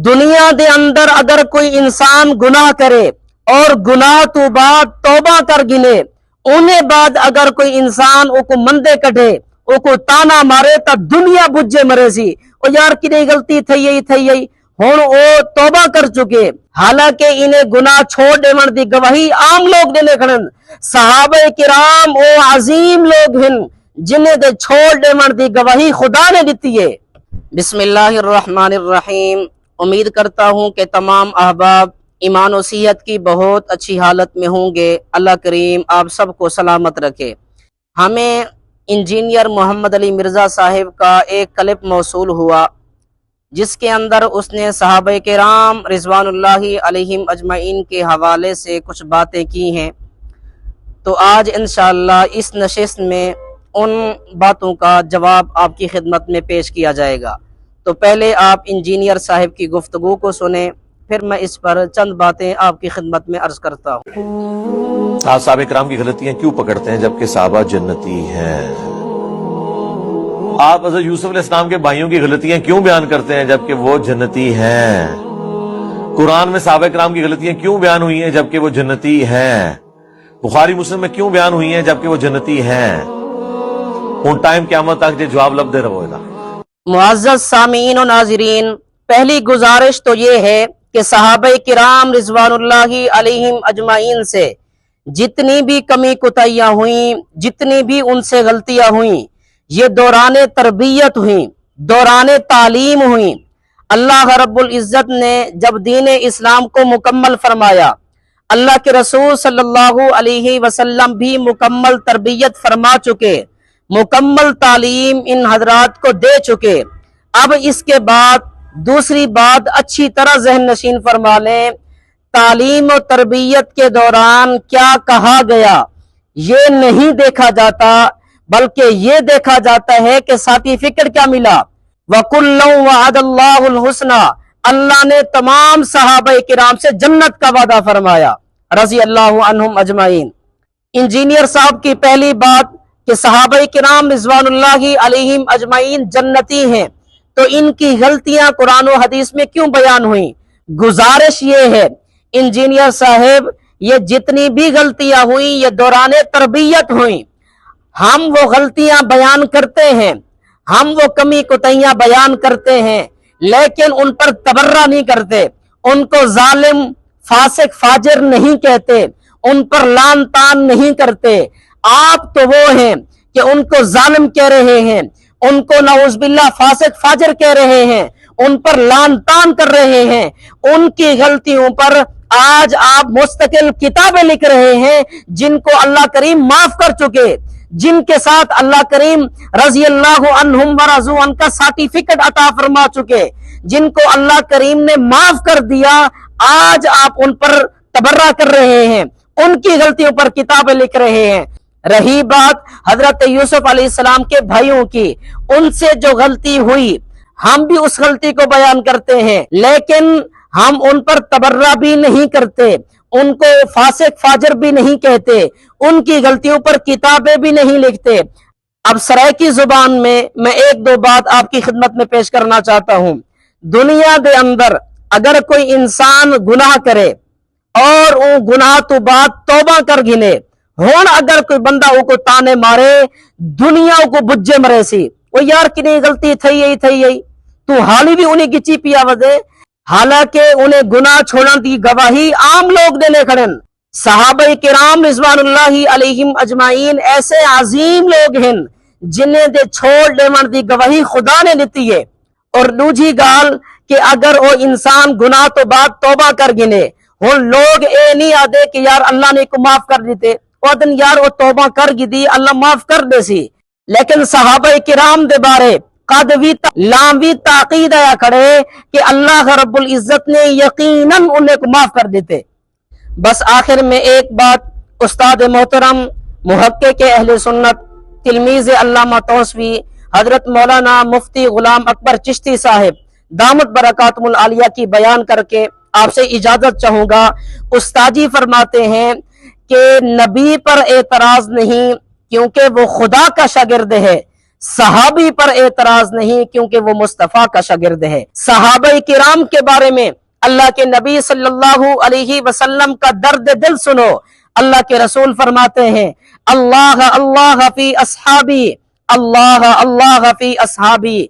دنیا دے اندر اگر کوئی انسان گناہ کرے اور گناہ تو بعد توبہ کر گنے انہیں بعد اگر کوئی انسان او کو مندے کٹے او کو تانا مارے تا دنیا بجے مرے سی او یار کی غلطی تھی ہون او توبہ کر چکے، حالانکہ انہیں گناہ چھوڑ دیون دی گواہی عام لوگ دینے کھڑن۔ صحابہ کرام او عظیم لوگ ہیں جنہیں دے چھوڑ دیون دی گواہی خدا نے دیتی ہے۔ بسم اللہ الرحمن الرحیم۔ امید کرتا ہوں کہ تمام احباب ایمان و صحت کی بہت اچھی حالت میں ہوں گے۔ اللہ کریم آپ سب کو سلامت رکھے۔ ہمیں انجینئر محمد علی مرزا صاحب کا ایک کلپ موصول ہوا جس کے اندر اس نے صحابہ کرام رضوان اللہ علیہم اجمعین کے حوالے سے کچھ باتیں کی ہیں، تو آج انشاءاللہ اس نشست میں ان باتوں کا جواب آپ کی خدمت میں پیش کیا جائے گا۔ تو پہلے آپ انجینئر صاحب کی گفتگو کو سنیں، پھر میں اس پر چند باتیں آپ کی خدمت میں عرض کرتا ہوں۔ صحابہ کرام کی غلطیاں کیوں پکڑتے ہیں جبکہ صحابہ جنتی ہیں؟ آپ حضرت یوسف علیہ السلام کے بھائیوں کی غلطیاں کیوں بیان کرتے ہیں جبکہ وہ جنتی ہیں؟ قرآن میں صحابہ کرام کی غلطیاں کیوں بیان ہوئی ہیں جبکہ وہ جنتی ہیں؟ بخاری مسلم میں کیوں بیان ہوئی ہیں جبکہ وہ جنتی ہیں؟ ان ٹائم قیامت تک جو جواب لب دے رہے گا۔ معزز سامعین و ناظرین، پہلی گزارش تو یہ ہے کہ صحابہ کرام رضوان اللہ علیہم اجمعین سے جتنی بھی کمی کوتاہیاں ہوئیں، جتنی بھی ان سے غلطیاں ہوئیں، یہ دوران تربیت ہوئیں، دوران تعلیم ہوئیں۔ اللہ رب العزت نے جب دین اسلام کو مکمل فرمایا، اللہ کے رسول صلی اللہ علیہ وسلم بھی مکمل تربیت فرما چکے، مکمل تعلیم ان حضرات کو دے چکے۔ اب اس کے بعد دوسری بات اچھی طرح ذہن نشین فرما لیں، تعلیم و تربیت کے دوران کیا کہا گیا یہ نہیں دیکھا جاتا، بلکہ یہ دیکھا جاتا ہے کہ سرٹیفکیٹ کیا ملا۔ وَكُلًّا وَعَدَ اللَّهُ الْحُسْنَى، اللہ نے تمام صحابہ کرام سے جنت کا وعدہ فرمایا رضی اللہ عنہم اجمعین۔ انجینئر صاحب کی پہلی بات کہ صحابہ کرام رضوان اللہ علیہم اجمعین جنتی ہیں، تو ان کی غلطیاں قرآن و حدیث میں کیوں بیان ہوئیں؟ گزارش یہ ہے انجینئر صاحب، یہ جتنی بھی غلطیاں ہوئیں یہ دوران تربیت ہوئیں۔ ہم وہ غلطیاں بیان کرتے ہیں، ہم وہ کمی کوتاہیاں بیان کرتے ہیں، لیکن ان پر تبرہ نہیں کرتے، ان کو ظالم فاسق فاجر نہیں کہتے، ان پر لعن طعن نہیں کرتے۔ آپ تو وہ ہیں کہ ان کو ظالم کہہ رہے ہیں، ان کو نعوذ باللہ فاسق فاجر کہہ رہے ہیں، ان پر لعن طعن کر رہے ہیں، ان کی غلطیوں پر آج آپ مستقل کتابیں لکھ رہے ہیں جن کو اللہ کریم معاف کر چکے، جن کے ساتھ اللہ کریم رضی اللہ عنہم ورضوا عنہ کا سرٹیفکیٹ عطا فرما چکے، جن کو اللہ کریم نے معاف کر دیا، آج آپ ان پر تبرہ کر رہے ہیں، ان کی غلطیوں پر کتابیں لکھ رہے ہیں۔ رہی بات حضرت یوسف علیہ السلام کے بھائیوں کی، ان سے جو غلطی ہوئی ہم بھی اس غلطی کو بیان کرتے ہیں، لیکن ہم ان پر تبرہ بھی نہیں کرتے، ان کو فاسق فاجر بھی نہیں کہتے، ان کی غلطیوں پر کتابیں بھی نہیں لکھتے۔ اب سرائیکی زبان میں ایک دو بات آپ کی خدمت میں پیش کرنا چاہتا ہوں۔ دنیا دے اندر اگر کوئی انسان گناہ کرے اور وہ گناہ تو بعد توبہ کر گنے، ہون اگر کوئی بندہ وہ کو تانے مارے دنیا کو بجے مرے سی، وہ یار کنی غلطی تھی تو حالی بھی انہیں گچی پیا وزے، حالانکہ انہیں گناہ چھوڑن دی گواہی عام لوگ دینے کھڑن۔ صحابہ کرام رضوان اللہ علیہم اجمعین ایسے عظیم لوگ ہیں جنہیں دے چھوڑ دیون دی گواہی خدا نے دیتی ہے۔ اور دوجی گال کہ اگر وہ انسان گناہ تو بعد توبہ کر گنے، ہن لوگ اے نہیں آدھے کہ یار اللہ نے کو معاف کر دیتے، وہ دن یار وہ توبہ کر گی دی اللہ معاف کر دے سی، لیکن صحابہ کرام دے بارے قد وی لاوی تاقید آیا کھڑے کہ اللہ رب العزت نے یقیناً انہیں کو معاف کر دیتے۔ بس آخر میں ایک بات، استاد محترم محقق اہل سنت تلمیذ علامہ توسوی حضرت مولانا مفتی غلام اکبر چشتی صاحب دامت برکاتہم العالیہ کی بیان کر کے آپ سے اجازت چاہوں گا۔ استاد جی فرماتے ہیں کہ نبی پر اعتراض نہیں کیونکہ وہ خدا کا شاگرد ہے، صحابی پر اعتراض نہیں کیونکہ وہ مصطفیٰ کا شاگرد ہے۔ صحابہ کرام کے بارے میں اللہ کے نبی صلی اللہ علیہ وسلم کا درد دل سنو۔ اللہ کے رسول فرماتے ہیں اللہ اللہ فی اصحابی، اللہ اللہ فی اصحابی،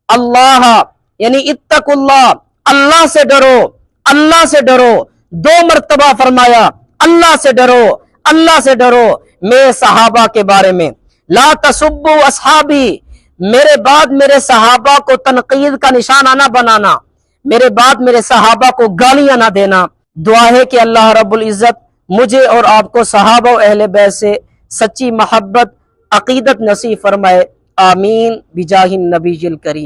اللہ یعنی اتقوا اللہ، اللہ سے ڈرو، اللہ سے ڈرو، 2 مرتبہ فرمایا اللہ سے ڈرو، اللہ سے ڈرو میرے صحابہ کے بارے میں۔ لا تسبوا اصحابی، میرے بعد میرے صحابہ کو تنقید کا نشانہ نہ بنانا، میرے بعد میرے صحابہ کو گالیاں نہ دینا۔ دعا ہے کہ اللہ رب العزت مجھے اور آپ کو صحابہ و اہل بیت سے سچی محبت عقیدت نصیب فرمائے، آمین بجاہ النبی الکریم۔